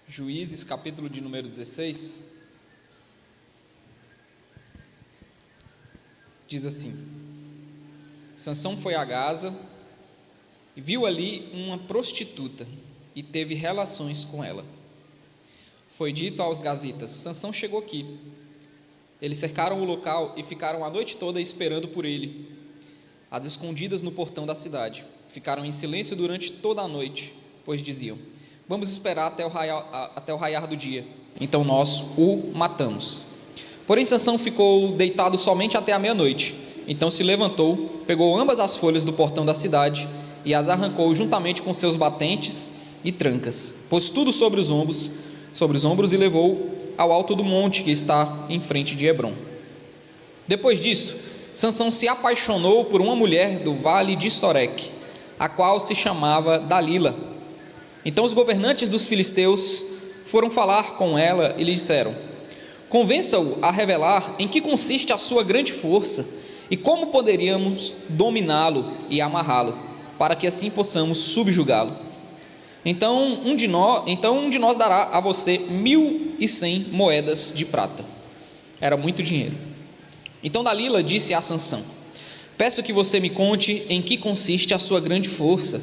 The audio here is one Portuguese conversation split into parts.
Juízes, capítulo de número 16, diz assim: Sansão foi a Gaza e viu ali uma prostituta e teve relações com ela. Foi dito aos gazitas: Sansão chegou aqui. Eles cercaram o local e ficaram a noite toda esperando por ele, às escondidas no portão da cidade. Ficaram em silêncio durante toda a noite, pois diziam: vamos esperar até o raiar do dia, então nós o matamos. Porém Sansão ficou deitado somente até a meia-noite. Então se levantou, pegou ambas as folhas do portão da cidade e as arrancou juntamente com seus batentes e trancas, pôs tudo sobre os ombros e levou ao alto do monte que está em frente de Hebrom. Depois disso, Sansão se apaixonou por uma mulher do vale de Soreque, a qual se chamava Dalila. Então os governantes dos filisteus foram falar com ela e lhe disseram: convença-o a revelar em que consiste a sua grande força e como poderíamos dominá-lo e amarrá-lo, para que assim possamos subjugá-lo. Então um de nós dará a você 1.100 moedas de prata. Era muito dinheiro. Então Dalila disse a Sansão: peço que você me conte em que consiste a sua grande força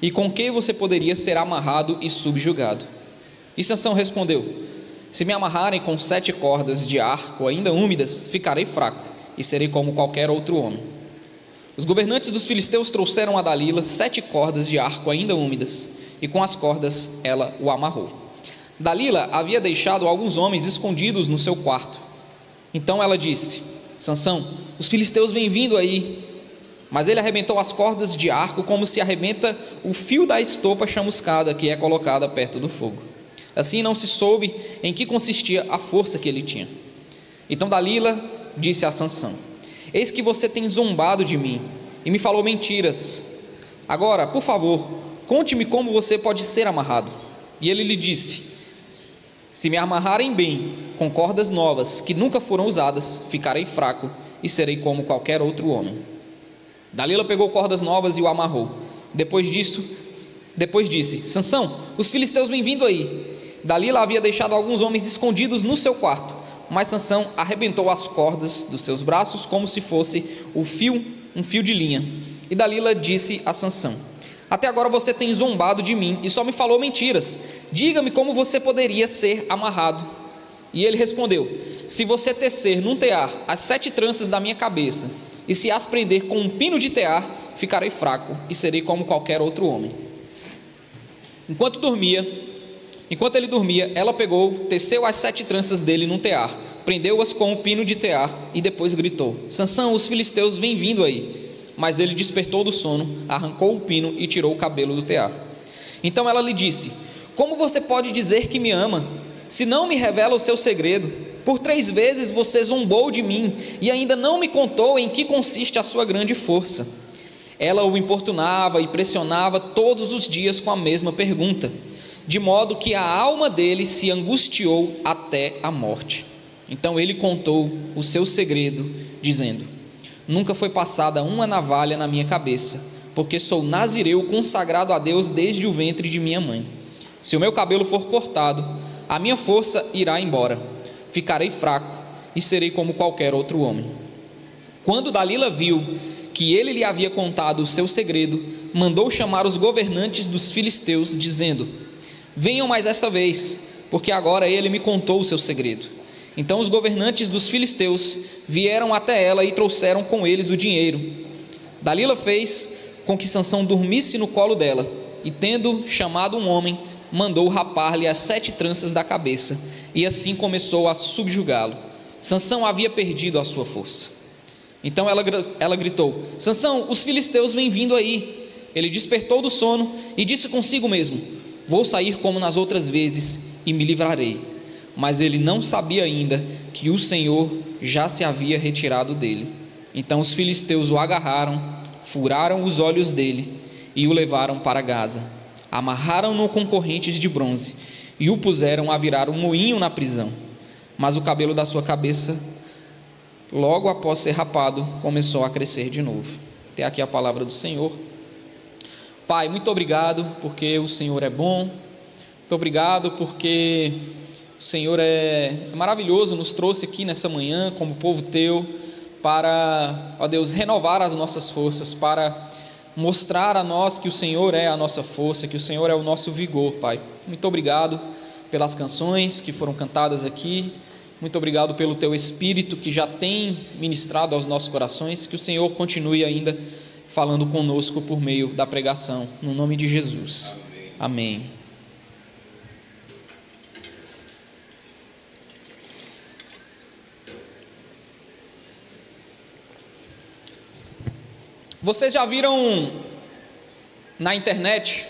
e com que você poderia ser amarrado e subjugado. E Sansão respondeu: se me amarrarem com 7 cordas de arco ainda úmidas, ficarei fraco e serei como qualquer outro homem. Os governantes dos filisteus trouxeram a Dalila 7 cordas de arco ainda úmidas, e com as cordas ela o amarrou. Dalila havia deixado alguns homens escondidos no seu quarto. Então ela disse: Sansão, os filisteus vêm vindo aí. Mas ele arrebentou as cordas de arco como se arrebenta o fio da estopa chamuscada que é colocada perto do fogo. Assim não se soube em que consistia a força que ele tinha. Então Dalila disse a Sansão: eis que você tem zombado de mim e me falou mentiras. Agora, por favor, conte-me como você pode ser amarrado. E ele lhe disse: se me amarrarem bem com cordas novas que nunca foram usadas, ficarei fraco e serei como qualquer outro homem. Dalila pegou cordas novas e o amarrou. Depois disse: Sansão, os filisteus vêm vindo aí. Dalila havia deixado alguns homens escondidos no seu quarto, mas Sansão arrebentou as cordas dos seus braços como se fosse um fio de linha. E Dalila disse a Sansão: até agora você tem zombado de mim e só me falou mentiras. Diga-me como você poderia ser amarrado. E ele respondeu: se você tecer num tear as 7 tranças da minha cabeça e se as prender com um pino de tear, ficarei fraco e serei como qualquer outro homem. Enquanto ele dormia, ela pegou, teceu as 7 tranças dele num tear, prendeu-as com um pino de tear e depois gritou: Sansão, os filisteus vêm vindo aí. Mas ele despertou do sono, arrancou o pino e tirou o cabelo do tear. Então ela lhe disse: como você pode dizer que me ama, se não me revela o seu segredo? Por 3 vezes você zombou de mim e ainda não me contou em que consiste a sua grande força. Ela o importunava e pressionava todos os dias com a mesma pergunta, de modo que a alma dele se angustiou até a morte. Então ele contou o seu segredo, dizendo: nunca foi passada uma navalha na minha cabeça, porque sou nazireu consagrado a Deus desde o ventre de minha mãe. Se o meu cabelo for cortado, a minha força irá embora. Ficarei fraco e serei como qualquer outro homem. Quando Dalila viu que ele lhe havia contado o seu segredo, mandou chamar os governantes dos filisteus, dizendo: venham mais esta vez, porque agora ele me contou o seu segredo. Então os governantes dos filisteus vieram até ela e trouxeram com eles o dinheiro. Dalila fez com que Sansão dormisse no colo dela, e tendo chamado um homem, mandou rapar-lhe as 7 tranças da cabeça, e assim começou a subjugá-lo. Sansão havia perdido a sua força. Então ela gritou: Sansão, os filisteus vêm vindo aí. Ele despertou do sono e disse consigo mesmo: vou sair como nas outras vezes e me livrarei. Mas ele não sabia ainda que o Senhor já se havia retirado dele. Então os filisteus o agarraram, furaram os olhos dele e o levaram para Gaza. Amarraram-no com correntes de bronze e o puseram a virar um moinho na prisão. Mas o cabelo da sua cabeça, logo após ser rapado, começou a crescer de novo. Até aqui a palavra do Senhor. Pai, muito obrigado porque o Senhor é bom, Muito obrigado porque o Senhor é maravilhoso, nos trouxe aqui nessa manhã como povo teu para, ó Deus, renovar as nossas forças, para mostrar a nós que o Senhor é a nossa força, que o Senhor é o nosso vigor, Pai. Muito obrigado pelas canções que foram cantadas aqui, muito obrigado pelo teu Espírito que já tem ministrado aos nossos corações, que o Senhor continue ainda falando conosco por meio da pregação, no nome de Jesus. Amém. Vocês já viram na internet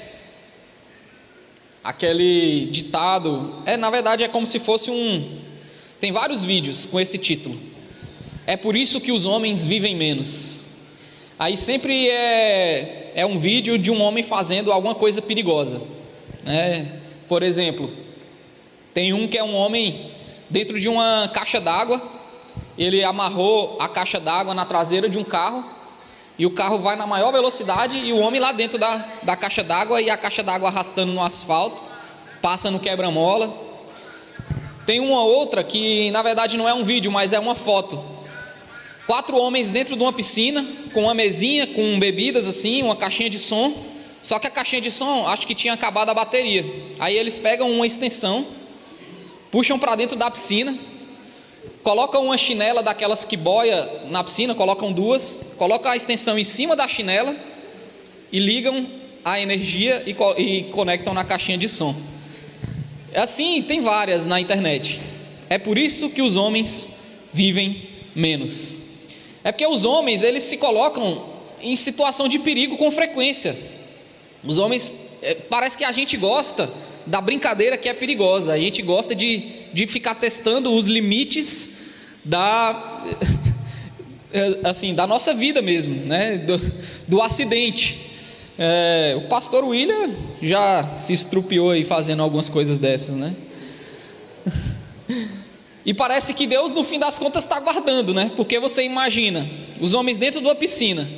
aquele ditado? Na verdade é como se fosse tem vários vídeos com esse título: é por isso que os homens vivem menos. Aí sempre é um vídeo de um homem fazendo alguma coisa perigosa, né? Por exemplo, tem um que é um homem dentro de uma caixa d'água. Ele amarrou a caixa d'água na traseira de um carro, e o carro vai na maior velocidade, e o homem lá dentro da caixa d'água, e a caixa d'água arrastando no asfalto, passa no quebra-mola. Tem uma outra que na verdade não é um vídeo, mas é uma foto: 4 homens dentro de uma piscina, com uma mesinha, com bebidas assim, uma caixinha de som. Só que a caixinha de som, acho que tinha acabado a bateria. Aí eles pegam uma extensão, puxam para dentro da piscina, colocam uma chinela daquelas que boia na piscina, colocam 2, colocam a extensão em cima da chinela e ligam a energia e conectam na caixinha de som. Assim, tem várias na internet. É por isso que os homens vivem menos. É porque os homens, eles se colocam em situação de perigo com frequência. Os homens, parece que a gente gosta da brincadeira que é perigosa. A gente gosta de ficar testando os limites da nossa vida mesmo, né? do acidente. O pastor William já se estrupiou aí fazendo algumas coisas dessas, né? E parece que Deus no fim das contas está guardando, né? Porque você imagina os homens dentro de uma piscina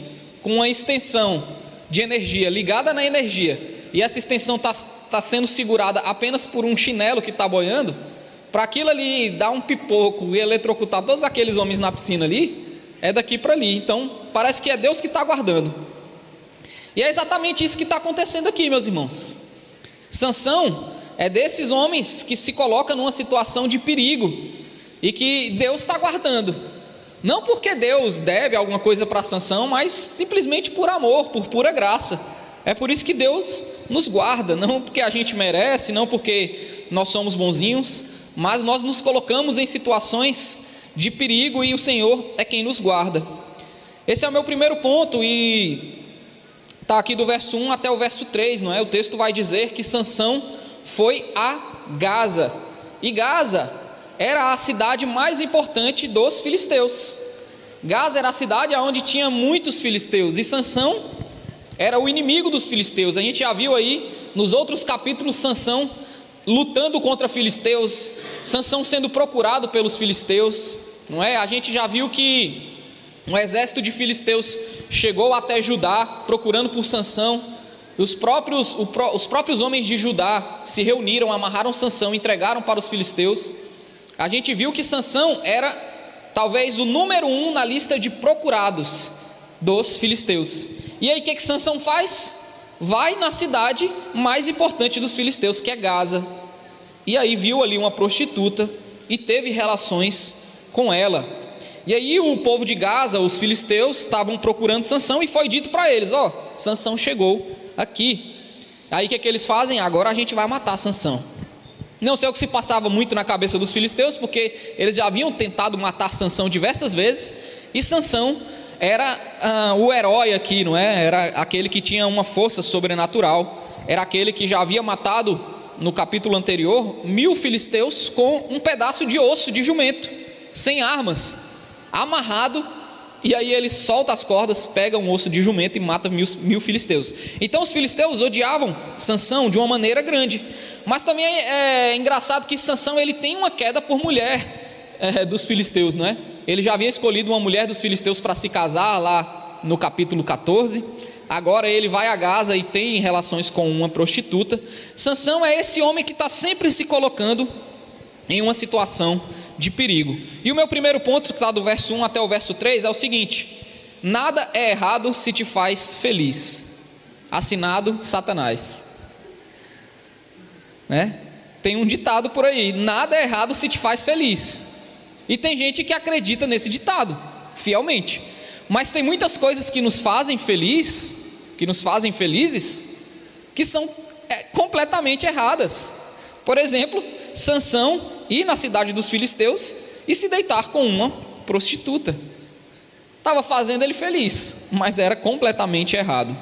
com uma extensão de energia ligada na energia, e essa extensão está sendo segurada apenas por um chinelo que está boiando. Para aquilo ali dar um pipoco e eletrocutar todos aqueles homens na piscina ali, é daqui para ali. Então parece que é Deus que está guardando. E é exatamente isso que está acontecendo aqui, meus irmãos. Sansão é desses homens que se coloca numa situação de perigo e que Deus está guardando. Não porque Deus deve alguma coisa para Sansão, mas simplesmente por amor, por pura graça. É por isso que Deus nos guarda, não porque a gente merece, não porque nós somos bonzinhos, mas nós nos colocamos em situações de perigo e o Senhor é quem nos guarda. Esse é o meu primeiro ponto, e está aqui do verso 1 até o verso 3, não é? O texto vai dizer que Sansão foi a Gaza, e Gaza era a cidade mais importante dos filisteus. Gaza era a cidade onde tinha muitos filisteus, e Sansão era o inimigo dos filisteus. A gente já viu aí nos outros capítulos Sansão lutando contra filisteus, Sansão sendo procurado pelos filisteus, não é? A gente já viu que um exército de filisteus chegou até Judá procurando por Sansão. Os próprios homens de Judá se reuniram, amarraram Sansão, entregaram para os filisteus. A gente viu que Sansão era talvez o número 1 na lista de procurados dos filisteus. E aí o que Sansão faz? Vai na cidade mais importante dos filisteus, que é Gaza, e aí viu ali uma prostituta e teve relações com ela. E aí o povo de Gaza, os filisteus, estavam procurando Sansão, e foi dito para eles: Sansão chegou aqui. Aí o que eles fazem? Agora a gente vai matar Sansão. Não sei o que se passava muito na cabeça dos filisteus, porque eles já haviam tentado matar Sansão diversas vezes, e Sansão era o herói aqui, não é? Era aquele que tinha uma força sobrenatural, era aquele que já havia matado no capítulo anterior 1000 filisteus com um pedaço de osso de jumento, sem armas, amarrado, e aí ele solta as cordas, pega um osso de jumento e mata 1000 filisteus. Então os filisteus odiavam Sansão de uma maneira grande. Mas também é engraçado que Sansão, ele tem uma queda por mulher dos filisteus, não é? Ele já havia escolhido uma mulher dos filisteus para se casar lá no capítulo 14. agora ele vai a Gaza e tem relações com uma prostituta. Sansão é esse homem que está sempre se colocando em uma situação de perigo. E o meu primeiro ponto, que está do verso 1 até o verso 3, é o seguinte: nada é errado se te faz feliz. Assinado Satanás. Tem um ditado por aí: nada é errado se te faz feliz. E tem gente que acredita nesse ditado fielmente, mas tem muitas coisas que nos fazem felizes, que são completamente erradas. Por exemplo, Sansão ir na cidade dos filisteus e se deitar com uma prostituta. Estava fazendo ele feliz, mas era completamente errado.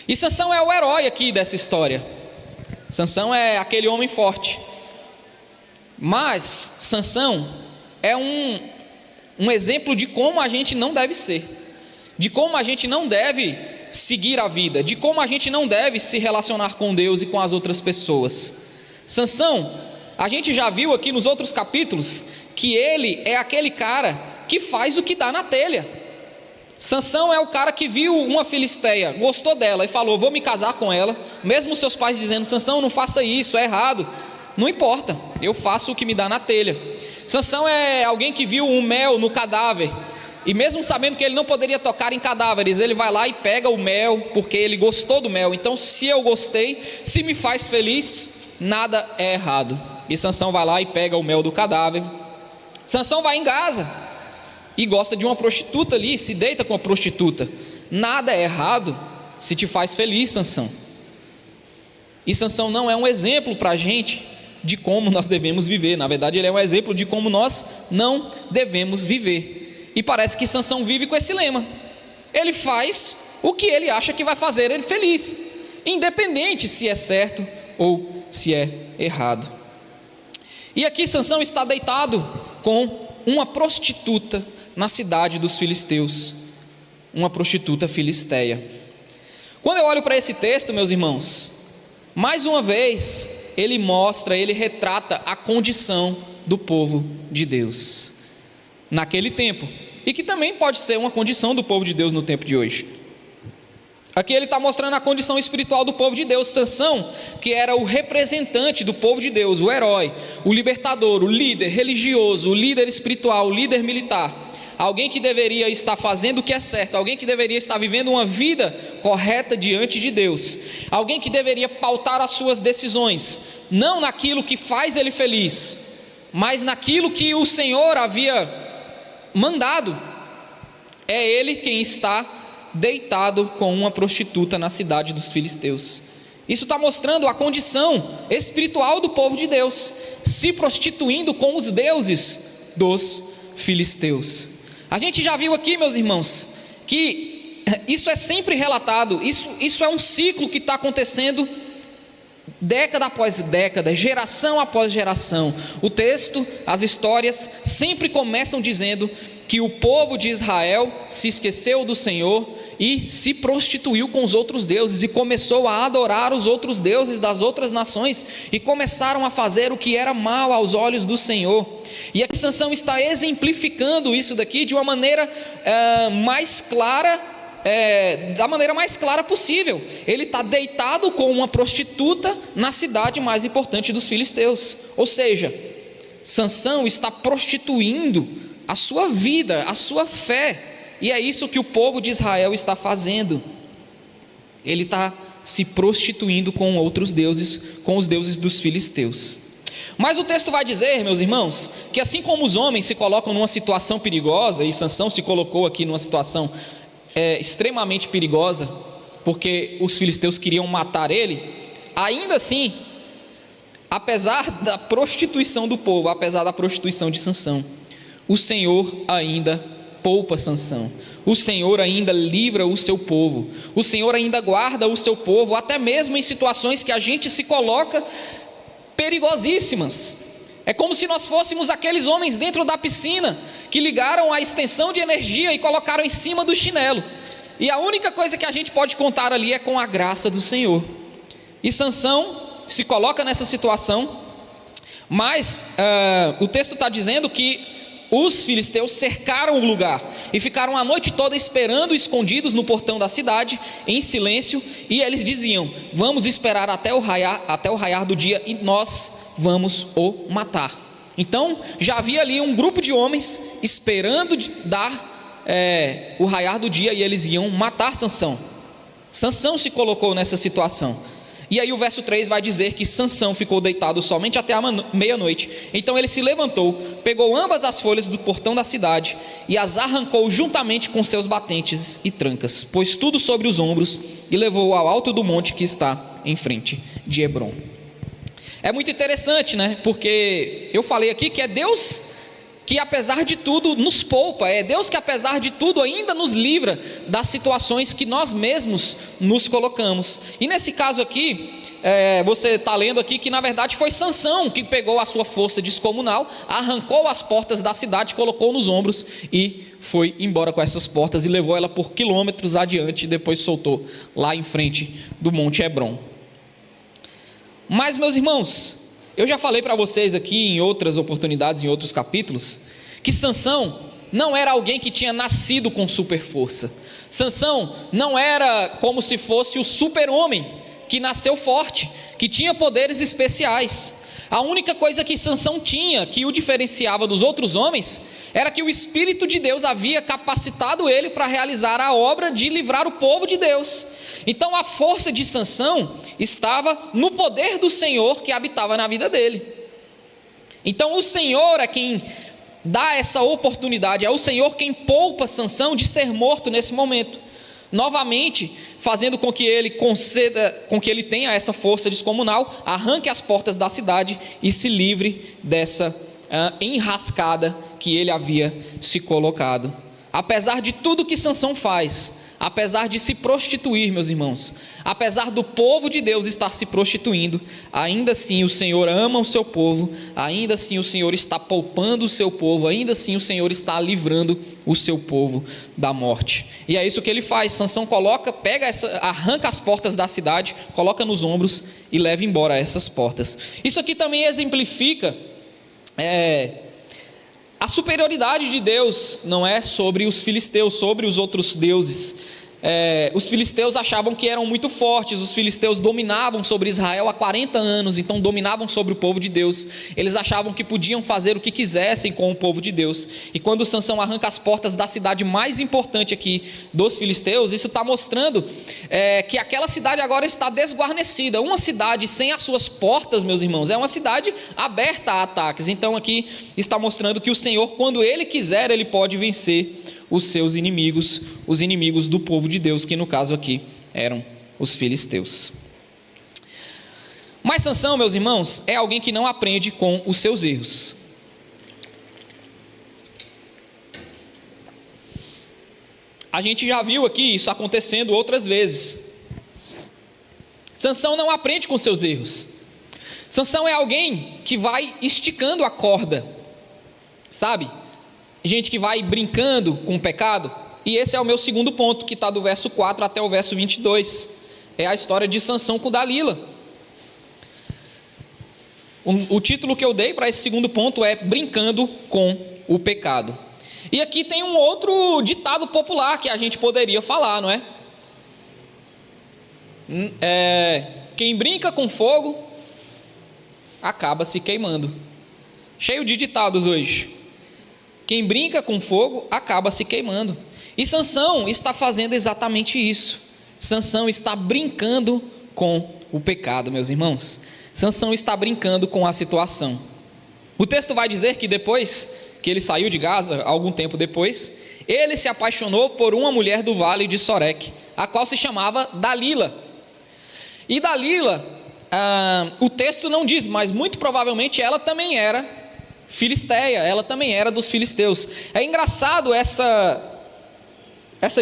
E Sansão é o herói aqui dessa história. Sansão é aquele homem forte. Mas Sansão é um exemplo de como a gente não deve ser, de como a gente não deve seguir a vida, de como a gente não deve se relacionar com Deus e com as outras pessoas. Sansão, a gente já viu aqui nos outros capítulos que ele é aquele cara que faz o que dá na telha. Sansão é o cara que viu uma filisteia, gostou dela e falou: vou me casar com ela, mesmo seus pais dizendo: Sansão, não faça isso, é errado. Não importa, eu faço o que me dá na telha. Sansão é alguém que viu um mel no cadáver, e mesmo sabendo que ele não poderia tocar em cadáveres, ele vai lá e pega o mel, porque ele gostou do mel. Então, se eu gostei, se me faz feliz, nada é errado. E Sansão vai lá e pega o mel do cadáver. Sansão vai em Gaza e gosta de uma prostituta ali, se deita com a prostituta. Nada é errado se te faz feliz, Sansão. E Sansão não é um exemplo para a gente de como nós devemos viver. Na verdade, ele é um exemplo de como nós não devemos viver. E parece que Sansão vive com esse lema: ele faz o que ele acha que vai fazer ele feliz, independente se é certo ou se é errado. E aqui Sansão está deitado com uma prostituta na cidade dos filisteus, uma prostituta filisteia. Quando eu olho para esse texto, meus irmãos, mais uma vez ele retrata a condição do povo de Deus naquele tempo, e que também pode ser uma condição do povo de Deus no tempo de hoje. Aqui ele está mostrando a condição espiritual do povo de Deus. Sansão, que era o representante do povo de Deus, o herói, o libertador, o líder religioso, o líder espiritual, o líder militar, alguém que deveria estar fazendo o que é certo, alguém que deveria estar vivendo uma vida correta diante de Deus, alguém que deveria pautar as suas decisões, não naquilo que faz ele feliz, mas naquilo que o Senhor havia mandado. É ele quem está deitado com uma prostituta na cidade dos filisteus. Isso está mostrando a condição espiritual do povo de Deus, se prostituindo com os deuses dos filisteus. A gente já viu aqui, meus irmãos, que isso é sempre relatado, isso é um ciclo que está acontecendo década após década, geração após geração. O texto, as histórias sempre começam dizendo que o povo de Israel se esqueceu do Senhor e se prostituiu com os outros deuses e começou a adorar os outros deuses das outras nações e começaram a fazer o que era mal aos olhos do Senhor. E aqui Sansão está exemplificando isso daqui de uma maneira mais clara, da maneira mais clara possível. Ele está deitado com uma prostituta na cidade mais importante dos filisteus. Ou seja, Sansão está prostituindo a sua vida, a sua fé, e é isso que o povo de Israel está fazendo. Ele está se prostituindo com outros deuses, com os deuses dos filisteus. Mas o texto vai dizer, meus irmãos, que assim como os homens se colocam numa situação perigosa, e Sansão se colocou aqui numa situação extremamente perigosa, porque os filisteus queriam matar ele, ainda assim, apesar da prostituição do povo, apesar da prostituição de Sansão, o Senhor ainda poupa Sansão, o Senhor ainda livra o seu povo, o Senhor ainda guarda o seu povo, até mesmo em situações que a gente se coloca perigosíssimas. É como se nós fôssemos aqueles homens dentro da piscina que ligaram a extensão de energia e colocaram em cima do chinelo, e a única coisa que a gente pode contar ali é com a graça do Senhor. E Sansão se coloca nessa situação, mas o texto está dizendo que os filisteus cercaram o lugar e ficaram a noite toda esperando, escondidos no portão da cidade, em silêncio, e eles diziam: vamos esperar até o raiar do dia e nós vamos o matar. Então já havia ali um grupo de homens esperando dar o raiar do dia, e eles iam matar Sansão. Sansão se colocou nessa situação. E aí o verso 3 vai dizer que Sansão ficou deitado somente até a meia-noite. Então ele se levantou, pegou ambas as folhas do portão da cidade e as arrancou juntamente com seus batentes e trancas, pôs tudo sobre os ombros e levou ao alto do monte que está em frente de Hebrom. É muito interessante, né? Porque eu falei aqui que é Deus que apesar de tudo nos poupa, é Deus que apesar de tudo ainda nos livra das situações que nós mesmos nos colocamos. E nesse caso aqui, você está lendo aqui que na verdade foi Sansão que pegou a sua força descomunal, arrancou as portas da cidade, colocou nos ombros e foi embora com essas portas e levou ela por quilômetros adiante e depois soltou lá em frente do Monte Hebrom. Mas, meus irmãos, eu já falei para vocês aqui em outras oportunidades, em outros capítulos, que Sansão não era alguém que tinha nascido com super força. Sansão não era como se fosse o super-homem que nasceu forte, que tinha poderes especiais. A única coisa que Sansão tinha, que o diferenciava dos outros homens, era que o Espírito de Deus havia capacitado ele para realizar a obra de livrar o povo de Deus. Então a força de Sansão estava no poder do Senhor que habitava na vida dele. Então o Senhor é quem dá essa oportunidade, é o Senhor quem poupa Sansão de ser morto nesse momento, novamente fazendo com que ele tenha essa força descomunal, arranque as portas da cidade e se livre dessa enrascada que ele havia se colocado. Apesar de tudo que Sansão faz, apesar de se prostituir, meus irmãos, apesar do povo de Deus estar se prostituindo, ainda assim o Senhor ama o seu povo, ainda assim o Senhor está poupando o seu povo, ainda assim o Senhor está livrando o seu povo da morte. E é isso que ele faz. Sansão arranca as portas da cidade, coloca nos ombros e leva embora essas portas. Isso aqui também exemplifica a superioridade de Deus, não é, sobre os filisteus, sobre os outros deuses. Os filisteus achavam que eram muito fortes, os filisteus dominavam sobre Israel há 40 anos, então dominavam sobre o povo de Deus. Eles achavam que podiam fazer o que quisessem com o povo de Deus. E quando Sansão arranca as portas da cidade mais importante aqui dos filisteus, isso está mostrando que aquela cidade agora está desguarnecida. Uma cidade sem as suas portas, meus irmãos, é uma cidade aberta a ataques. Então aqui está mostrando que o Senhor, quando Ele quiser, Ele pode vencer os seus inimigos, os inimigos do povo de Deus, que no caso aqui eram os filisteus. Mas Sansão, meus irmãos, é alguém que não aprende com os seus erros. A gente já viu aqui isso acontecendo outras vezes. Sansão não aprende com seus erros. Sansão é alguém que vai esticando a corda, sabe? Gente que vai brincando com o pecado. E esse é o meu segundo ponto, que está do verso 4 até o verso 22. É a história de Sansão com Dalila. O título que eu dei para esse segundo ponto é Brincando com o Pecado. E aqui tem um outro ditado popular que a gente poderia falar, não é? Quem brinca com fogo acaba se queimando. Cheio de ditados hoje. Quem brinca com fogo acaba se queimando. E Sansão está fazendo exatamente isso. Sansão está brincando com o pecado, meus irmãos. Sansão está brincando com a situação. O texto vai dizer que depois que ele saiu de Gaza, algum tempo depois, ele se apaixonou por uma mulher do vale de Soreque, a qual se chamava Dalila. E Dalila, o texto não diz, mas muito provavelmente ela também era filisteia, ela também era dos filisteus. É engraçado essa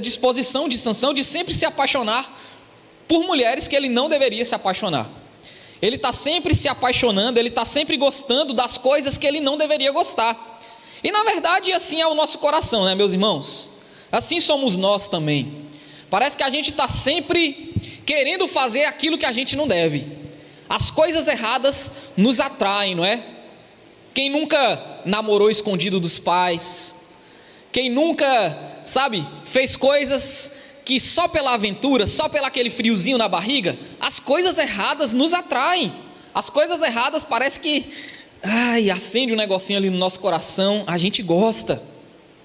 disposição de Sansão de sempre se apaixonar por mulheres que ele não deveria se apaixonar. Ele está sempre se apaixonando, ele está sempre gostando das coisas que ele não deveria gostar. E na verdade assim é o nosso coração, né, meus irmãos? Assim somos nós também. Parece que a gente está sempre querendo fazer aquilo que a gente não deve. As coisas erradas nos atraem, não é? Quem nunca namorou escondido dos pais? Quem nunca, fez coisas que só pela aventura, só pelo aquele friozinho na barriga, as coisas erradas nos atraem. As coisas erradas parece que, acende um negocinho ali no nosso coração, a gente gosta.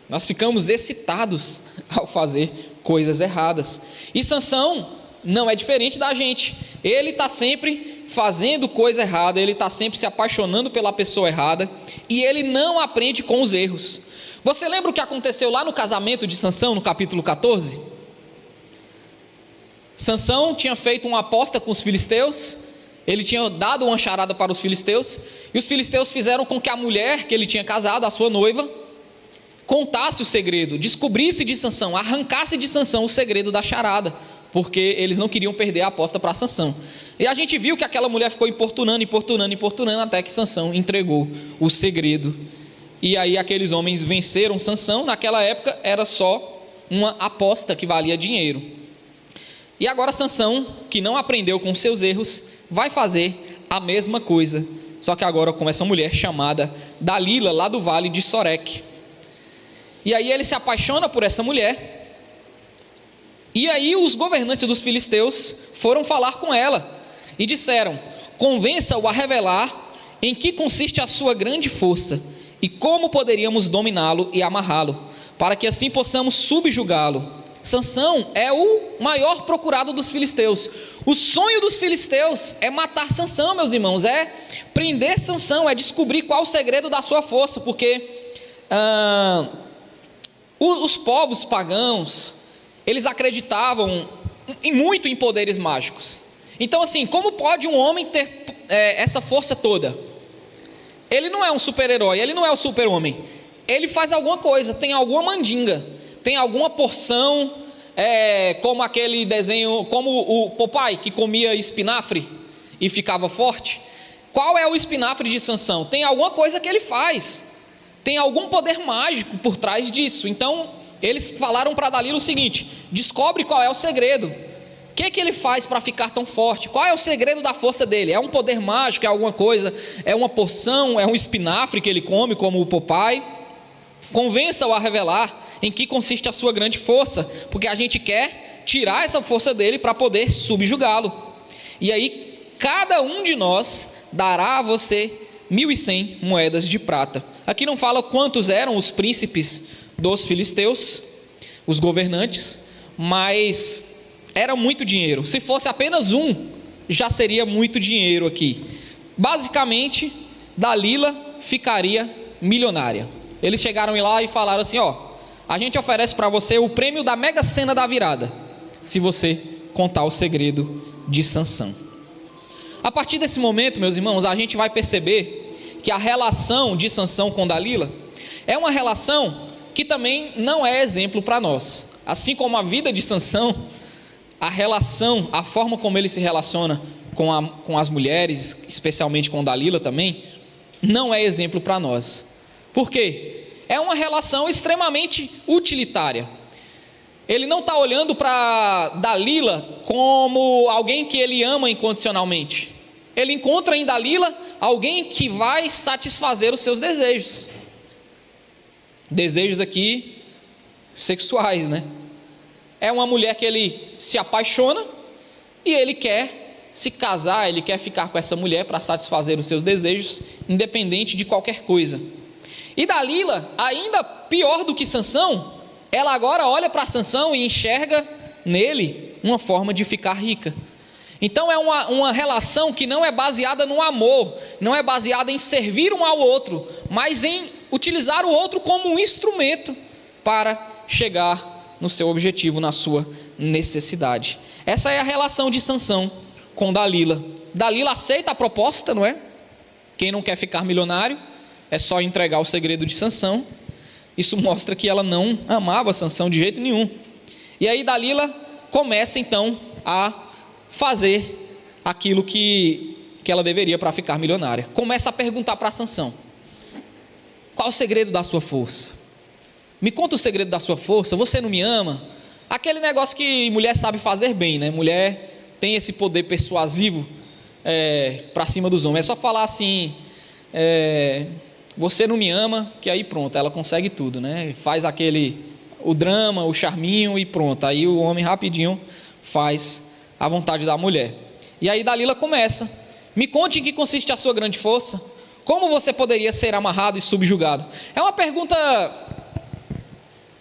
Nós ficamos excitados ao fazer coisas erradas. E Sansão não é diferente da gente. Ele está sempre fazendo coisa errada, ele está sempre se apaixonando pela pessoa errada, e ele não aprende com os erros. Você lembra o que aconteceu lá no casamento de Sansão, no capítulo 14? Sansão tinha feito uma aposta com os filisteus, ele tinha dado uma charada para os filisteus, e os filisteus fizeram com que a mulher que ele tinha casado, a sua noiva, contasse o segredo, descobrisse de Sansão, arrancasse de Sansão o segredo da charada, porque eles não queriam perder a aposta para Sansão. E a gente viu que aquela mulher ficou importunando, até que Sansão entregou o segredo. E aí aqueles homens venceram Sansão. Naquela época era só uma aposta que valia dinheiro. E agora Sansão, que não aprendeu com seus erros, vai fazer a mesma coisa, só que agora com essa mulher chamada Dalila, lá do vale de Soreque. E aí ele se apaixona por essa mulher. E aí os governantes dos filisteus foram falar com ela e disseram: convença-o a revelar em que consiste a sua grande força e como poderíamos dominá-lo e amarrá-lo, para que assim possamos subjugá-lo. Sansão é o maior procurado dos filisteus. O sonho dos filisteus é matar Sansão, meus irmãos, é prender Sansão, é descobrir qual o segredo da sua força, porque os povos pagãos, eles acreditavam muito em poderes mágicos. Então assim, como pode um homem ter essa força toda? Ele não é um super-herói, ele não é o super-homem. Ele faz alguma coisa, tem alguma mandinga, tem alguma porção, como aquele desenho, como o Popeye que comia espinafre e ficava forte. Qual é o espinafre de Sansão? Tem alguma coisa que ele faz, tem algum poder mágico por trás disso. Então eles falaram para Dalila o seguinte: descobre qual é o segredo, o que ele faz para ficar tão forte, qual é o segredo da força dele, é um poder mágico, é alguma coisa, é uma porção, é um espinafre que ele come como o Popeye. Convença-o a revelar em que consiste a sua grande força, porque a gente quer tirar essa força dele para poder subjugá-lo. E aí cada um de nós dará a você 1.100 moedas de prata. Aqui não fala quantos eram os príncipes dos filisteus, os governantes, mas era muito dinheiro. Se fosse apenas um, já seria muito dinheiro aqui. Basicamente, Dalila ficaria milionária. Eles chegaram lá e falaram assim: a gente oferece para você o prêmio da Mega Sena da virada, se você contar o segredo de Sansão. A partir desse momento, meus irmãos, a gente vai perceber que a relação de Sansão com Dalila é uma relação que também não é exemplo para nós. Assim como a vida de Sansão, a relação, a forma como ele se relaciona com as mulheres, especialmente com Dalila também, não é exemplo para nós. Por quê? É uma relação extremamente utilitária. Ele não está olhando para Dalila como alguém que ele ama incondicionalmente. Ele encontra em Dalila alguém que vai satisfazer os seus desejos. Desejos aqui sexuais, né? É uma mulher que ele se apaixona e ele quer se casar, ele quer ficar com essa mulher para satisfazer os seus desejos, independente de qualquer coisa. E Dalila, ainda pior do que Sansão, ela agora olha para Sansão e enxerga nele uma forma de ficar rica. Então é uma relação que não é baseada no amor, não é baseada em servir um ao outro, mas em utilizar o outro como um instrumento para chegar no seu objetivo, na sua necessidade. Essa é a relação de Sansão com Dalila. Dalila aceita a proposta, não é? Quem não quer ficar milionário, é só entregar o segredo de Sansão. Isso mostra que ela não amava Sansão de jeito nenhum. E aí Dalila começa então a fazer aquilo que ela deveria para ficar milionária. Começa a perguntar para Sansão: qual o segredo da sua força? Me conta o segredo da sua força. Você não me ama? Aquele negócio que mulher sabe fazer bem, né? Mulher tem esse poder persuasivo para cima dos homens. É só falar assim: você não me ama, que aí pronto, ela consegue tudo, né? Faz o drama, o charminho e pronto. Aí o homem rapidinho faz a vontade da mulher. E aí Dalila começa: me conte em que consiste a sua grande força. Como você poderia ser amarrado e subjugado? É uma pergunta.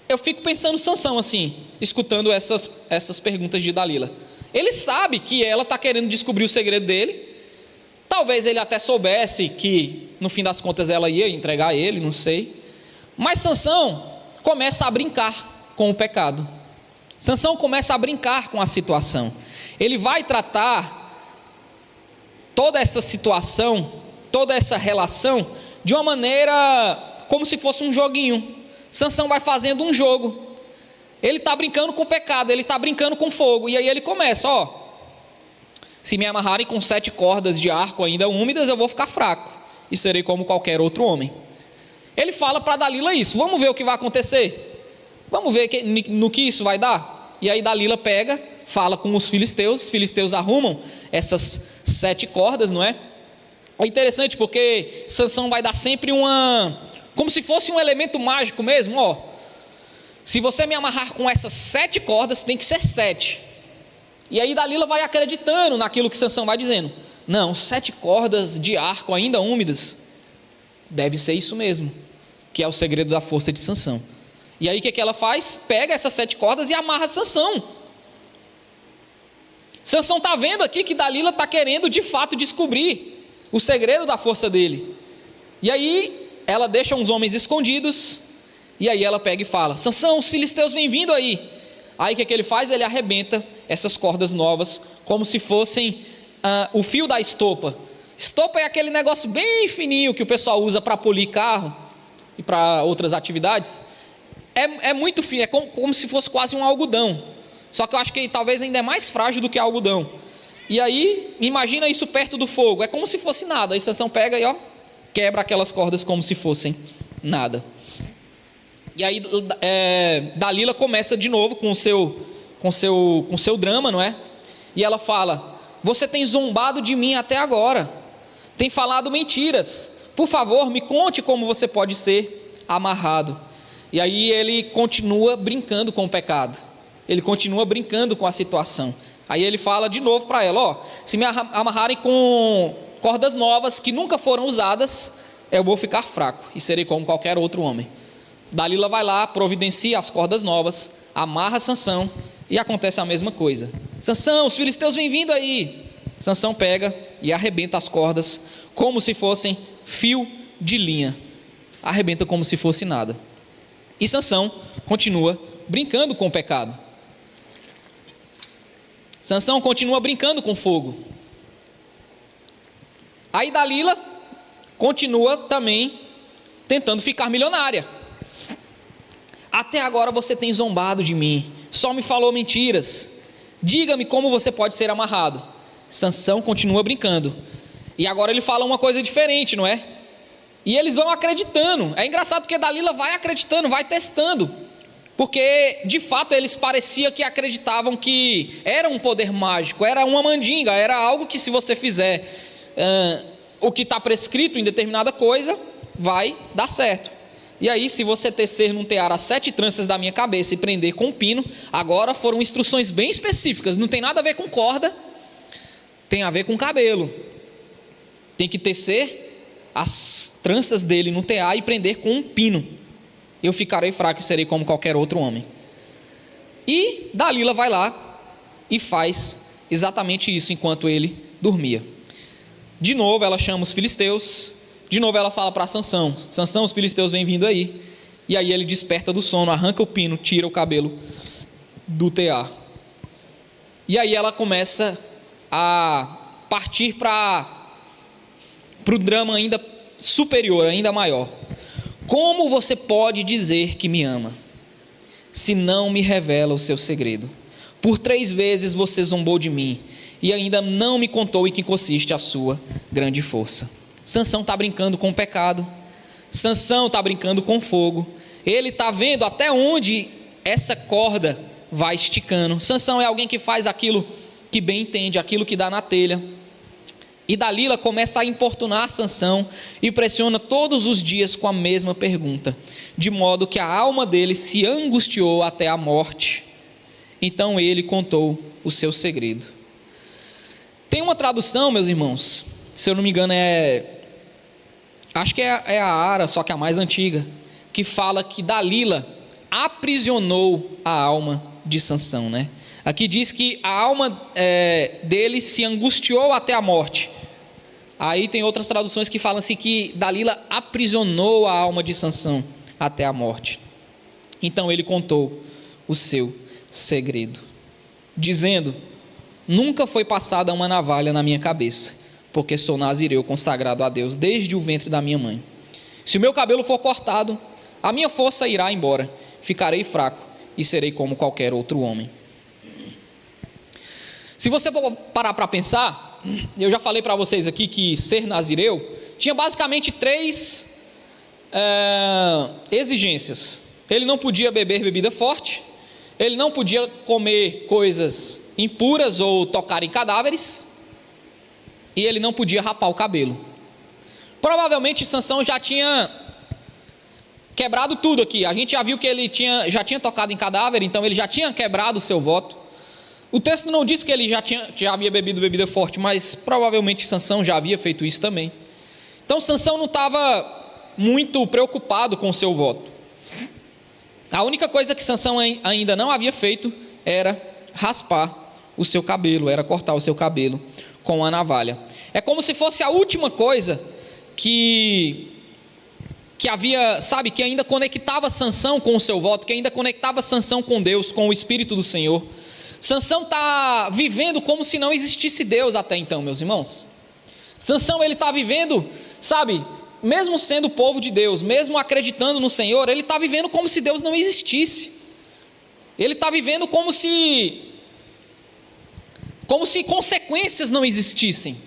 Eu fico pensando Sansão assim, escutando essas perguntas de Dalila. Ele sabe que ela está querendo descobrir o segredo dele. Talvez ele até soubesse que no fim das contas ela ia entregar ele, não sei. Mas Sansão começa a brincar com o pecado. Sansão começa a brincar com a situação. Ele vai tratar toda essa situação, toda essa relação de uma maneira como se fosse um joguinho. Sansão vai fazendo um jogo. Ele está brincando com o pecado, ele está brincando com fogo. E aí ele começa: se me amarrarem com 7 cordas de arco ainda úmidas, eu vou ficar fraco e serei como qualquer outro homem. Ele fala para Dalila isso. Vamos ver o que vai acontecer. Vamos ver no que isso vai dar. E aí Dalila pega, fala com os filisteus arrumam essas 7 cordas, não é? É interessante porque Sansão vai dar sempre como se fosse um elemento mágico mesmo, se você me amarrar com essas 7 cordas, tem que ser 7. E aí Dalila vai acreditando naquilo que Sansão vai dizendo. Não, 7 cordas de arco ainda úmidas, deve ser isso mesmo, que é o segredo da força de Sansão. E aí o que ela faz? Pega essas 7 cordas e amarra Sansão. Sansão está vendo aqui que Dalila está querendo de fato descobrir o segredo da força dele. E aí ela deixa uns homens escondidos, e aí ela pega e fala: Sansão, os filisteus vêm vindo aí. Aí o que ele faz? Ele arrebenta essas cordas novas, como se fossem o fio da estopa. Estopa é aquele negócio bem fininho que o pessoal usa para polir carro e para outras atividades. É muito fino, é como se fosse quase um algodão. Só que eu acho que talvez ainda é mais frágil do que algodão. E aí, imagina isso perto do fogo, é como se fosse nada. Aí Sansão pega e quebra aquelas cordas como se fossem nada. E aí Dalila começa de novo com o seu drama, não é? E ela fala: você tem zombado de mim até agora, tem falado mentiras, por favor me conte como você pode ser amarrado. E aí ele continua brincando com o pecado, ele continua brincando com a situação. Aí ele fala de novo para ela: se me amarrarem com cordas novas que nunca foram usadas, eu vou ficar fraco e serei como qualquer outro homem. Dalila vai lá, providencia as cordas novas, amarra Sansão e acontece a mesma coisa. Sansão, os filisteus vêm vindo aí. Sansão pega e arrebenta as cordas como se fossem fio de linha. Arrebenta como se fosse nada. E Sansão continua brincando com o pecado. Sansão continua brincando com fogo. Aí Dalila continua também tentando ficar milionária. Até agora você tem zombado de mim, só me falou mentiras. Diga-me como você pode ser amarrado. Sansão continua brincando. E agora ele fala uma coisa diferente, não é? E eles vão acreditando. É engraçado porque Dalila vai acreditando, vai testando. Porque de fato eles pareciam que acreditavam que era um poder mágico, era uma mandinga, era algo que se você fizer o que está prescrito em determinada coisa, vai dar certo. E aí, se você tecer num tear as 7 tranças da minha cabeça e prender com um pino, agora foram instruções bem específicas, não tem nada a ver com corda, tem a ver com cabelo. Tem que tecer as tranças dele no tear e prender com um pino. Eu ficarei fraco e serei como qualquer outro homem. E Dalila vai lá e faz exatamente isso enquanto ele dormia. De novo ela chama os filisteus. De novo ela fala para Sansão: Sansão, os filisteus vêm vindo aí. E aí ele desperta do sono, arranca o pino, tira o cabelo do tear. E aí ela começa a partir para o drama ainda superior, ainda maior. Como você pode dizer que me ama, se não me revela o seu segredo? Por 3 vezes você zombou de mim, e ainda não me contou em que consiste a sua grande força. Sansão está brincando com o pecado, Sansão está brincando com fogo, ele está vendo até onde essa corda vai esticando. Sansão é alguém que faz aquilo que bem entende, aquilo que dá na telha. E Dalila começa a importunar Sansão e pressiona todos os dias com a mesma pergunta, de modo que a alma dele se angustiou até a morte. Então ele contou o seu segredo. Tem uma tradução, meus irmãos, se eu não me engano acho que é a Ara, só que a mais antiga, que fala que Dalila aprisionou a alma de Sansão, né? Aqui diz que a alma dele se angustiou até a morte. Aí tem outras traduções que falam assim que Dalila aprisionou a alma de Sansão até a morte. Então ele contou o seu segredo, dizendo: nunca foi passada uma navalha na minha cabeça, porque sou nazireu consagrado a Deus desde o ventre da minha mãe. Se o meu cabelo for cortado, a minha força irá embora, ficarei fraco e serei como qualquer outro homem. Se você parar para pensar, eu já falei para vocês aqui que ser nazireu tinha basicamente 3 exigências. Ele não podia beber bebida forte, ele não podia comer coisas impuras ou tocar em cadáveres, e ele não podia rapar o cabelo. Provavelmente Sansão já tinha quebrado tudo aqui. A gente já viu que ele já tinha tocado em cadáver, então ele já tinha quebrado o seu voto. O texto não diz que ele já havia bebido bebida forte, mas provavelmente Sansão já havia feito isso também. Então Sansão não estava muito preocupado com o seu voto. A única coisa que Sansão ainda não havia feito era raspar o seu cabelo, era cortar o seu cabelo com a navalha. É como se fosse a última coisa que havia, sabe, que ainda conectava Sansão com o seu voto, que ainda conectava Sansão com Deus, com o Espírito do Senhor. Sansão está vivendo como se não existisse Deus até então, meus irmãos. Sansão, ele está vivendo, sabe, mesmo sendo povo de Deus, mesmo acreditando no Senhor, ele está vivendo como se Deus não existisse. Ele está vivendo como se consequências não existissem.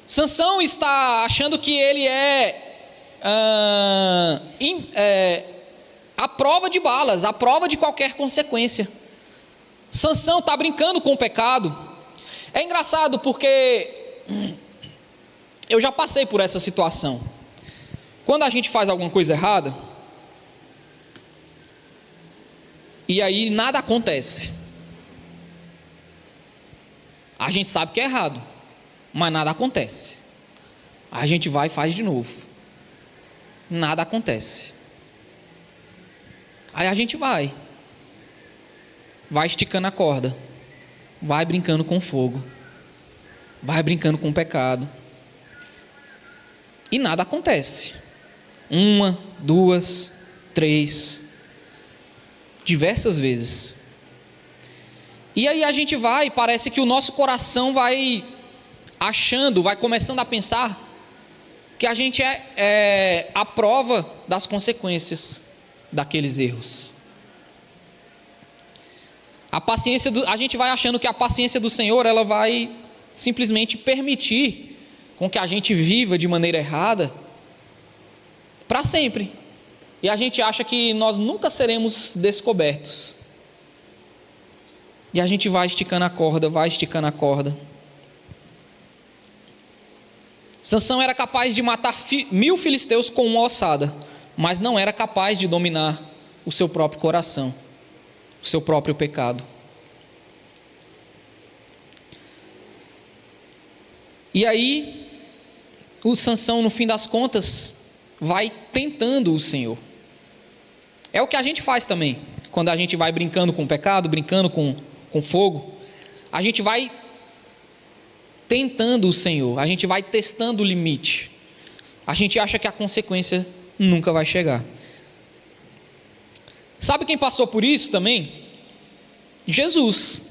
Sansão está achando que ele a prova de balas, a prova de qualquer consequência. Sansão está brincando com o pecado. É engraçado porque eu já passei por essa situação. Quando a gente faz alguma coisa errada, e aí nada acontece, a gente sabe que é errado, mas nada acontece. A gente vai e faz de novo, nada acontece. Aí a gente vai esticando a corda, vai brincando com fogo, vai brincando com o pecado, e nada acontece. 1, 2, 3, diversas vezes. E aí a gente parece que o nosso coração vai começando a pensar que a gente é a prova das consequências daqueles erros. A gente vai achando que a paciência do Senhor, ela vai simplesmente permitir com que a gente viva de maneira errada para sempre. E a gente acha que nós nunca seremos descobertos. E a gente vai esticando a corda. Sansão era capaz de matar 1000 filisteus com uma ossada, mas não era capaz de dominar o seu próprio coração, o seu próprio pecado. E aí, o Sansão, no fim das contas, vai tentando o Senhor. É o que a gente faz também, quando a gente vai brincando com o pecado, brincando com fogo, a gente vai tentando o Senhor, a gente vai testando o limite, a gente acha que a consequência nunca vai chegar. Sabe quem passou por isso também? Jesus,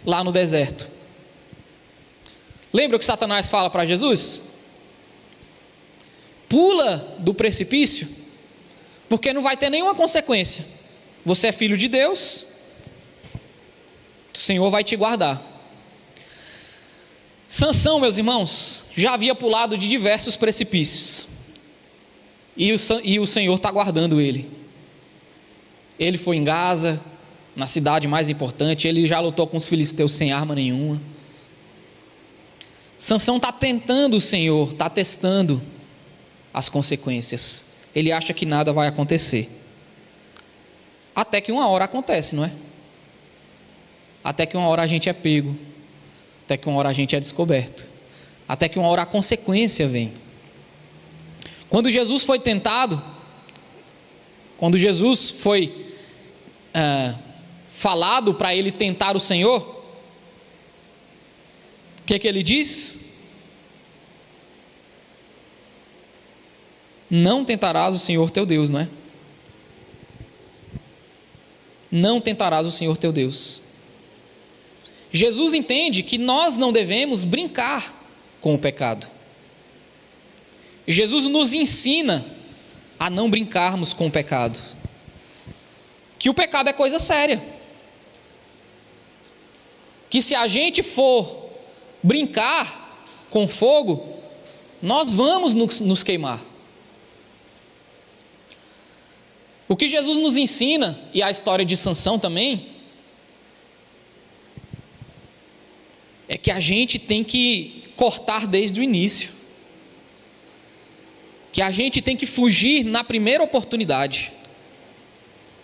lá no deserto. Lembra o que Satanás fala para Jesus? Pula do precipício, porque não vai ter nenhuma consequência. Você é filho de Deus, o Senhor vai te guardar. Sansão, meus irmãos, já havia pulado de diversos precipícios, e o Senhor está guardando ele. Ele foi em Gaza, na cidade mais importante, ele já lutou com os filisteus sem arma nenhuma. Sansão está tentando o Senhor, está testando as consequências. Ele acha que nada vai acontecer. Até que uma hora acontece, não é? Até que uma hora a gente é pego. Até que uma hora a gente é descoberto. Até que uma hora a consequência vem. Quando Jesus foi tentado, quando Jesus foi falado para ele tentar o Senhor, o que ele diz? Não tentarás o Senhor teu Deus, não é? Não tentarás o Senhor teu Deus. Jesus entende que nós não devemos brincar com o pecado. Jesus nos ensina a não brincarmos com o pecado. Que o pecado é coisa séria. Que se a gente for brincar com fogo, nós vamos nos queimar. O que Jesus nos ensina, e a história de Sansão também, é que a gente tem que cortar desde o início. Que a gente tem que fugir na primeira oportunidade.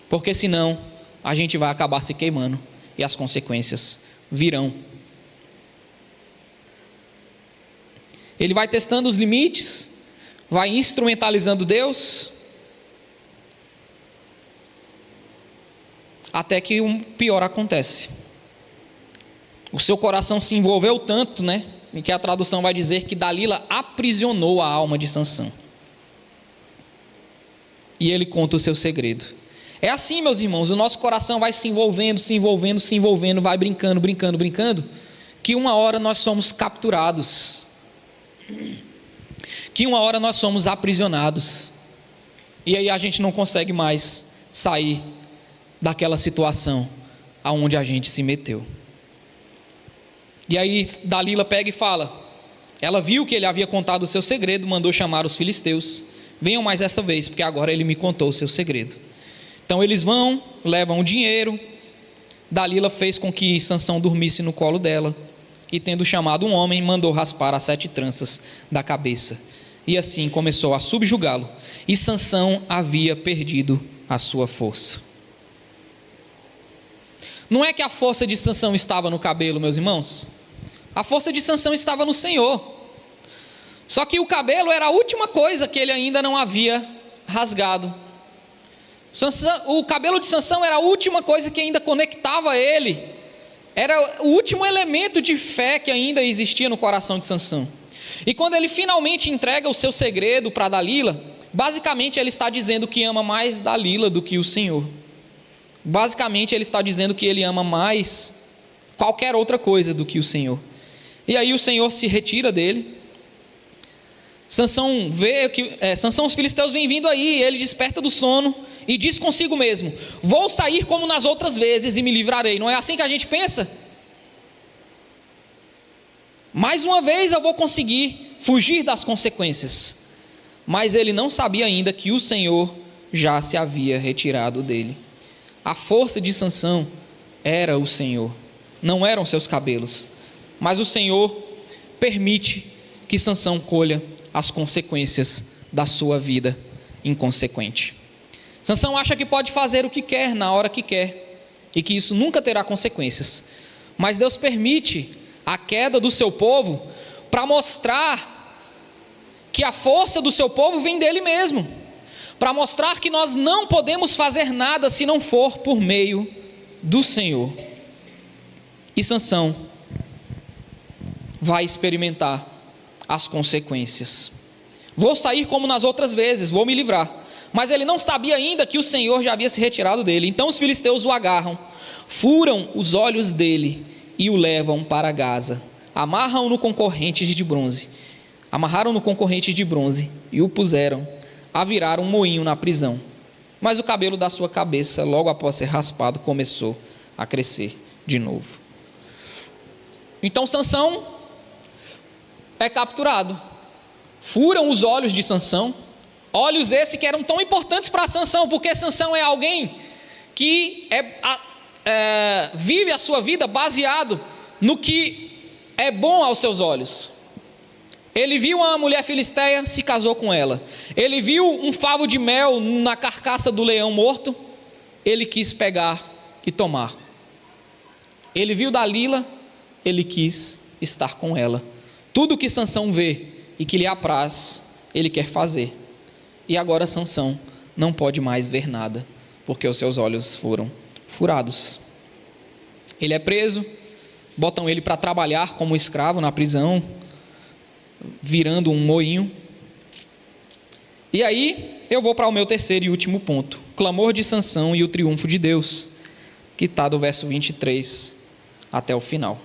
Porque senão a gente vai acabar se queimando e as consequências virão. Ele vai testando os limites, vai instrumentalizando Deus, até que um pior acontece. O seu coração se envolveu tanto, né, em que a tradução vai dizer que Dalila aprisionou a alma de Sansão. E ele conta o seu segredo. É assim, meus irmãos, o nosso coração vai se envolvendo, vai brincando, que uma hora nós somos capturados, que uma hora nós somos aprisionados, e aí a gente não consegue mais sair daquela situação aonde a gente se meteu. E aí Dalila pega e fala, ela viu que ele havia contado o seu segredo, mandou chamar os filisteus, venham mais esta vez, porque agora ele me contou o seu segredo. Então eles vão, levam o dinheiro. Dalila fez com que Sansão dormisse no colo dela, e tendo chamado um homem, mandou raspar as 7 tranças da cabeça, e assim começou a subjugá-lo, e Sansão havia perdido a sua força. Não é que a força de Sansão estava no cabelo, meus irmãos, a força de Sansão estava no Senhor, só que o cabelo era a última coisa que ele ainda não havia rasgado. O cabelo de Sansão era a última coisa que ainda conectava ele, era o último elemento de fé que ainda existia no coração de Sansão. E quando ele finalmente entrega o seu segredo para Dalila, basicamente ele está dizendo que ama mais Dalila do que o Senhor. Basicamente ele está dizendo que ele ama mais qualquer outra coisa do que o Senhor. E aí o Senhor se retira dele. Sansão vê que os filisteus vêm vindo aí, ele desperta do sono e diz consigo mesmo, vou sair como nas outras vezes e me livrarei. Não é assim que a gente pensa? Mais uma vez eu vou conseguir fugir das consequências. Mas ele não sabia ainda que o Senhor já se havia retirado dele. A força de Sansão era o Senhor, não eram seus cabelos. Mas o Senhor permite que Sansão colha as consequências da sua vida inconsequente. Sansão acha que pode fazer o que quer, na hora que quer, e que isso nunca terá consequências. Mas Deus permite a queda do seu povo para mostrar que a força do seu povo vem dele mesmo, para mostrar que nós não podemos fazer nada se não for por meio do Senhor. E Sansão vai experimentar as consequências. Vou sair como nas outras vezes, vou me livrar. Mas ele não sabia ainda que o Senhor já havia se retirado dele. Então os filisteus o agarram, furam os olhos dele e o levam para Gaza. Amarraram-no com correntes de bronze e o puseram a virar um moinho na prisão. Mas o cabelo da sua cabeça, logo após ser raspado, começou a crescer de novo. Então Sansão é capturado. Furam os olhos de Sansão, olhos esses que eram tão importantes para Sansão, porque Sansão é alguém que vive a sua vida baseado no que é bom aos seus olhos. Ele viu uma mulher filisteia, se casou com ela. Ele viu um favo de mel na carcaça do leão morto, ele quis pegar e tomar. Ele viu Dalila, ele quis estar com ela. Tudo que Sansão vê e que lhe apraz, ele quer fazer. E agora Sansão não pode mais ver nada, porque os seus olhos foram furados. Ele é preso, botam ele para trabalhar como escravo na prisão, virando um moinho. E aí eu vou para o meu terceiro e último ponto: clamor de Sansão e o triunfo de Deus, que está do verso 23 até o final.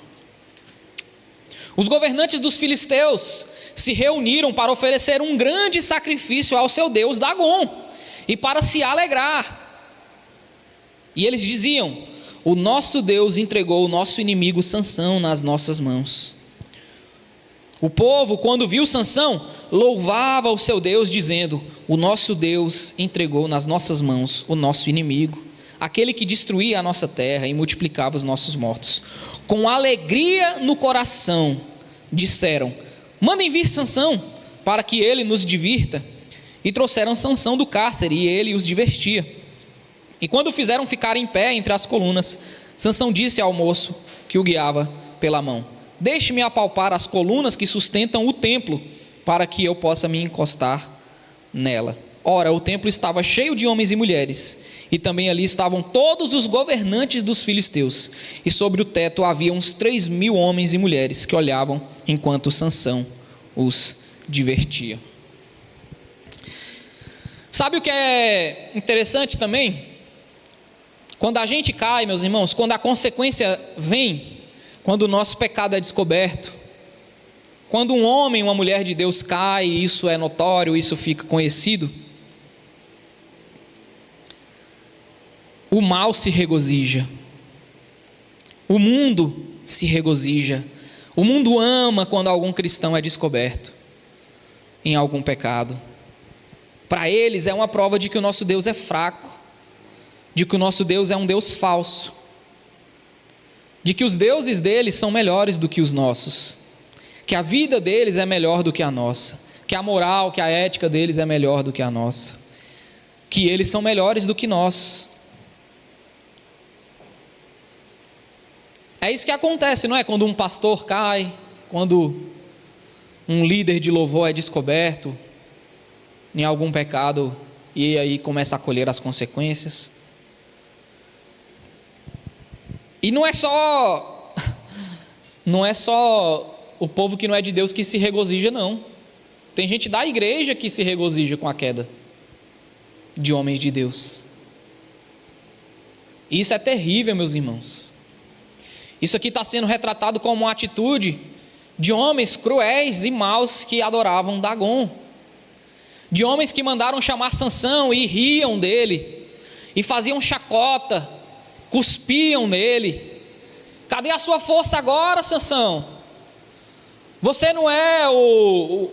Os governantes dos filisteus se reuniram para oferecer um grande sacrifício ao seu deus Dagom e para se alegrar. E eles diziam: o nosso Deus entregou o nosso inimigo Sansão nas nossas mãos. O povo, quando viu Sansão, louvava o seu Deus, dizendo: o nosso Deus entregou nas nossas mãos o nosso inimigo, aquele que destruía a nossa terra e multiplicava os nossos mortos. Com alegria no coração, disseram: mandem vir Sansão, para que ele nos divirta. E trouxeram Sansão do cárcere, e ele os divertia. E quando o fizeram ficar em pé entre as colunas, Sansão disse ao moço que o guiava pela mão: deixe-me apalpar as colunas que sustentam o templo, para que eu possa me encostar nela. Ora, o templo estava cheio de homens e mulheres, e também ali estavam todos os governantes dos filisteus, e sobre o teto havia uns 3.000 homens e mulheres que olhavam enquanto Sansão os divertia. Sabe o que é interessante também? Quando a gente cai, meus irmãos, quando a consequência vem, quando o nosso pecado é descoberto, quando um homem, uma mulher de Deus cai, isso é notório, isso fica conhecido, o mal se regozija, o mundo se regozija, o mundo ama quando algum cristão é descoberto em algum pecado. Para eles é uma prova de que o nosso Deus é fraco, de que o nosso Deus é um Deus falso, de que os deuses deles são melhores do que os nossos, que a vida deles é melhor do que a nossa, que a moral, que a ética deles é melhor do que a nossa, que eles são melhores do que nós. É isso que acontece, não é? Quando um pastor cai, quando um líder de louvor é descoberto em algum pecado e aí começa a colher as consequências. E não é só o povo que não é de Deus que se regozija, não. Tem gente da igreja que se regozija com a queda de homens de Deus. Isso é terrível, meus irmãos. Isso aqui está sendo retratado como uma atitude de homens cruéis e maus que adoravam Dagom, de homens que mandaram chamar Sansão e riam dele, e faziam chacota, cuspiam nele. Cadê a sua força agora, Sansão? Você não é o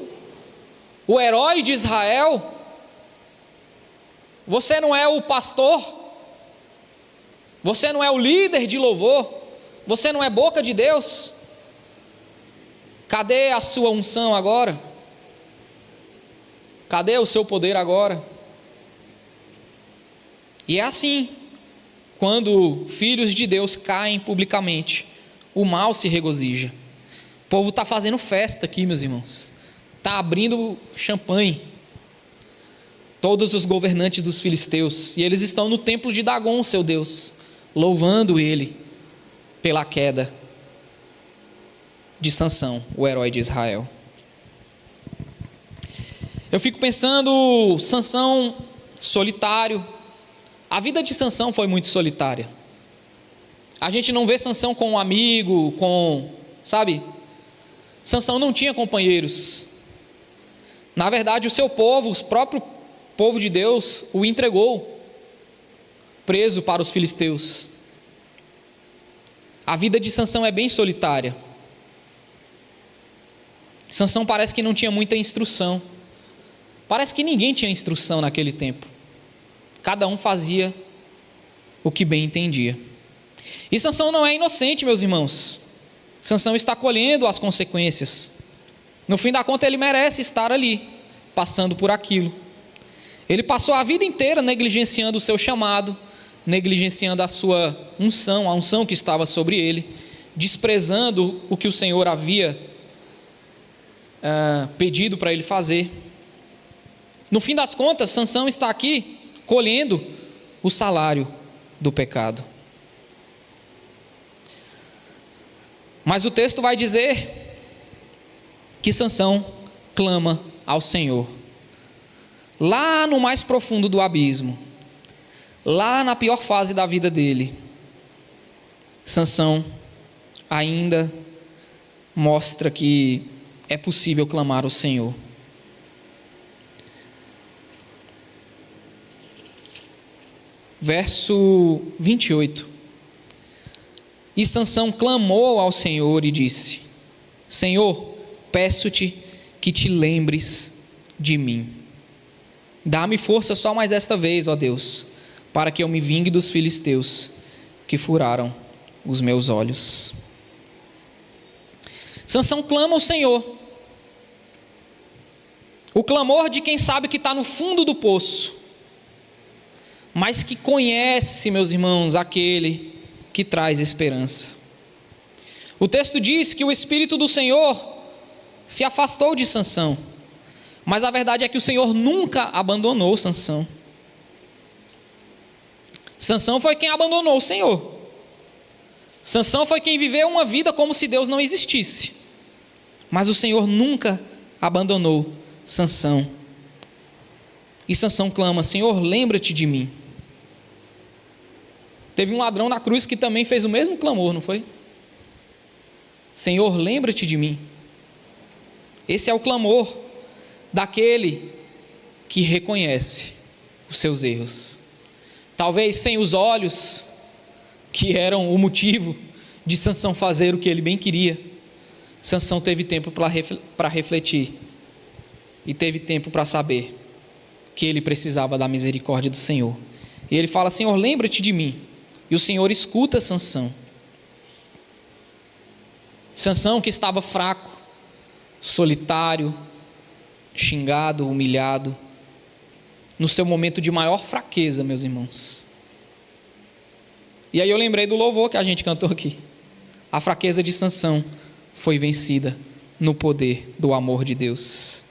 herói de Israel? Você não é o pastor? Você não é o líder de louvor? Você não é boca de Deus? Cadê a sua unção agora? Cadê o seu poder agora? E é assim, quando filhos de Deus caem publicamente, o mal se regozija. O povo está fazendo festa aqui, meus irmãos, está abrindo champanhe. Todos os governantes dos filisteus, e eles estão no templo de Dagom, seu Deus, louvando ele pela queda de Sansão, o herói de Israel. Eu fico pensando, Sansão solitário. A vida de Sansão foi muito solitária. A gente não vê Sansão com um amigo, sabe? Sansão não tinha companheiros. Na verdade, o seu povo, o próprio povo de Deus, o entregou preso para os filisteus. A vida de Sansão é bem solitária. Sansão parece que não tinha muita instrução. Parece que ninguém tinha instrução naquele tempo. Cada um fazia o que bem entendia. E Sansão não é inocente, meus irmãos. Sansão está colhendo as consequências. No fim da conta, ele merece estar ali, passando por aquilo. Ele passou a vida inteira negligenciando o seu chamado, negligenciando a sua unção, a unção que estava sobre ele, desprezando o que o Senhor havia pedido para ele fazer. No fim das contas, Sansão está aqui colhendo o salário do pecado. Mas o texto vai dizer que Sansão clama ao Senhor. Lá no mais profundo do abismo, lá na pior fase da vida dele, Sansão ainda mostra que é possível clamar ao Senhor. Verso 28. E Sansão clamou ao Senhor e disse: Senhor, peço-te que te lembres de mim. Dá-me força só mais esta vez, ó Deus, para que eu me vingue dos filisteus que furaram os meus olhos. Sansão clama ao Senhor. O clamor de quem sabe que está no fundo do poço, mas que conhece, meus irmãos, aquele que traz esperança. O texto diz que o Espírito do Senhor se afastou de Sansão, mas a verdade é que o Senhor nunca abandonou Sansão. Sansão foi quem abandonou o Senhor. Sansão foi quem viveu uma vida como se Deus não existisse, mas o Senhor nunca abandonou Sansão. E Sansão clama: Senhor, lembra-te de mim. Teve um ladrão na cruz que também fez o mesmo clamor, não foi? Senhor, lembra-te de mim. Esse é o clamor daquele que reconhece os seus erros. Talvez sem os olhos que eram o motivo de Sansão fazer o que ele bem queria, Sansão teve tempo para refletir e teve tempo para saber que ele precisava da misericórdia do Senhor. E ele fala: Senhor, lembra-te de mim. E o Senhor escuta Sansão. Sansão, que estava fraco, solitário, xingado, humilhado, no seu momento de maior fraqueza, meus irmãos. E aí eu lembrei do louvor que a gente cantou aqui. A fraqueza de Sansão foi vencida no poder do amor de Deus.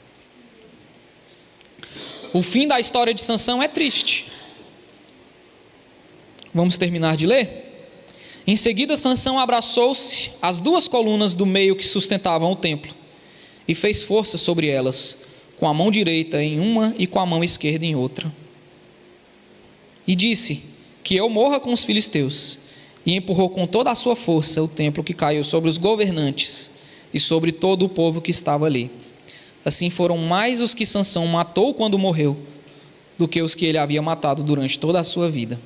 O fim da história de Sansão é triste. Vamos terminar de ler? Em seguida, Sansão abraçou-se às duas colunas do meio que sustentavam o templo e fez força sobre elas, com a mão direita em uma e com a mão esquerda em outra. E disse: que eu morra com os filisteus. E empurrou com toda a sua força o templo, que caiu sobre os governantes e sobre todo o povo que estava ali. Assim foram mais os que Sansão matou quando morreu do que os que ele havia matado durante toda a sua vida.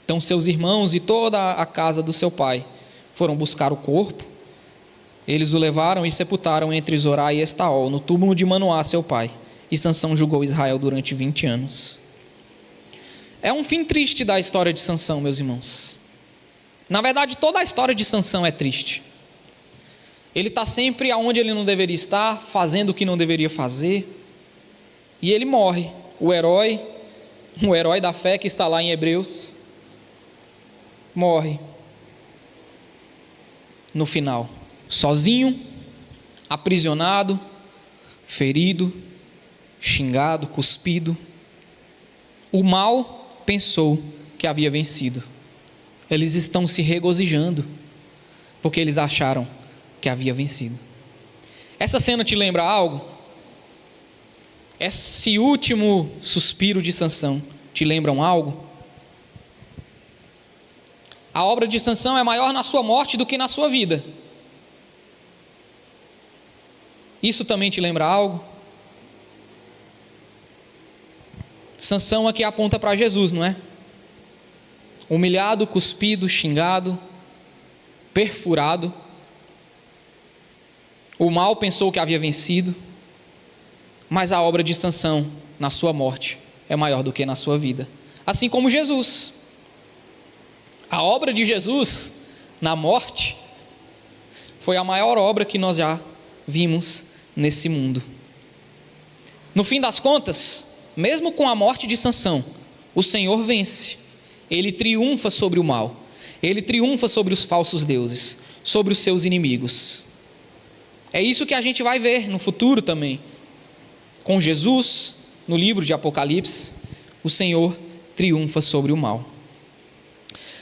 Então seus irmãos e toda a casa do seu pai foram buscar o corpo. Eles o levaram e sepultaram entre Zorá e Estaol, no túmulo de Manoá, seu pai. E Sansão julgou Israel durante 20 anos. É um fim triste da história de Sansão, meus irmãos. Na verdade, toda a história de Sansão é triste. Ele está sempre aonde ele não deveria estar, fazendo o que não deveria fazer. E ele morre. O herói da fé que está lá em Hebreus, morre no final, sozinho, aprisionado, ferido, xingado, cuspido. O mal pensou que havia vencido. Eles estão se regozijando porque eles acharam que havia vencido. Essa cena te lembra algo? Esse último suspiro de Sansão te lembram algo? A obra de Sansão é maior na sua morte do que na sua vida. Isso também te lembra algo? Sansão aqui aponta para Jesus, não é? Humilhado, cuspido, xingado, perfurado. O mal pensou que havia vencido, mas a obra de Sansão na sua morte é maior do que na sua vida. Assim como Jesus. A obra de Jesus na morte foi a maior obra que nós já vimos nesse mundo. No fim das contas, mesmo com a morte de Sansão, o Senhor vence. Ele triunfa sobre o mal. Ele triunfa sobre os falsos deuses, sobre os seus inimigos. É isso que a gente vai ver no futuro também. Com Jesus, no livro de Apocalipse, o Senhor triunfa sobre o mal.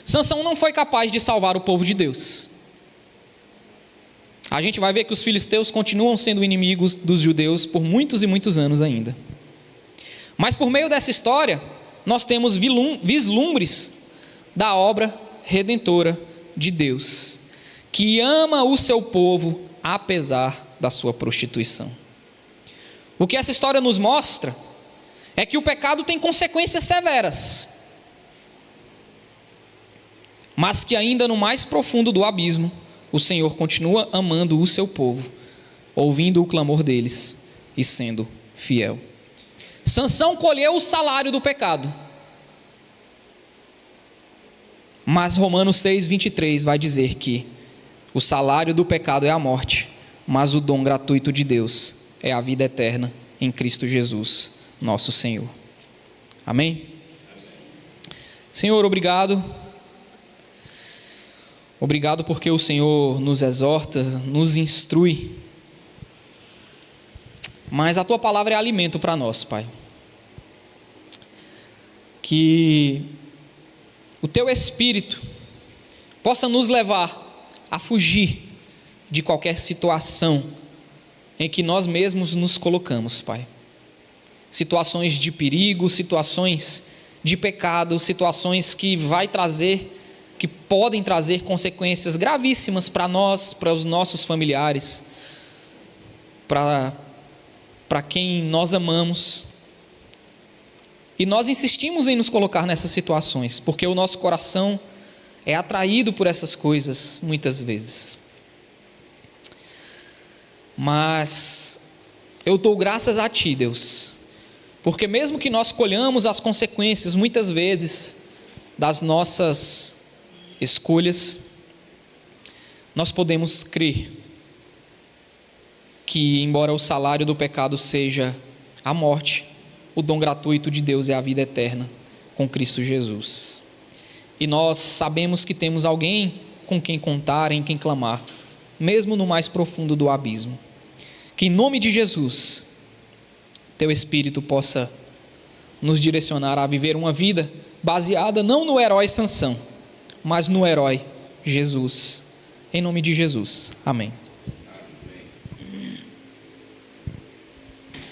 Sansão não foi capaz de salvar o povo de Deus. A gente vai ver que os filisteus continuam sendo inimigos dos judeus por muitos e muitos anos ainda. Mas por meio dessa história, nós temos vislumbres da obra redentora de Deus, que ama o seu povo apesar da sua prostituição. O que essa história nos mostra é que o pecado tem consequências severas, mas que ainda no mais profundo do abismo, o Senhor continua amando o seu povo, ouvindo o clamor deles e sendo fiel. Sansão colheu o salário do pecado, mas Romanos 6:23 vai dizer que o salário do pecado é a morte, mas o dom gratuito de Deus é a vida eterna em Cristo Jesus, nosso Senhor. Amém? Senhor, obrigado. Obrigado porque o Senhor nos exorta, nos instrui. Mas a Tua palavra é alimento para nós, Pai. Que o Teu Espírito possa nos levar a fugir de qualquer situação em que nós mesmos nos colocamos, Pai. Situações de perigo, situações de pecado, situações que podem trazer consequências gravíssimas para nós, para os nossos familiares, para quem nós amamos. E nós insistimos em nos colocar nessas situações, porque o nosso coração é atraído por essas coisas muitas vezes. Mas eu dou graças a Ti, Deus, porque mesmo que nós colhamos as consequências muitas vezes das nossas escolhas, nós podemos crer que, embora o salário do pecado seja a morte, o dom gratuito de Deus é a vida eterna com Cristo Jesus. E nós sabemos que temos alguém com quem contar, em quem clamar, mesmo no mais profundo do abismo. Que em nome de Jesus, Teu Espírito possa nos direcionar a viver uma vida baseada não no herói Sansão, mas no herói Jesus. Em nome de Jesus. Amém.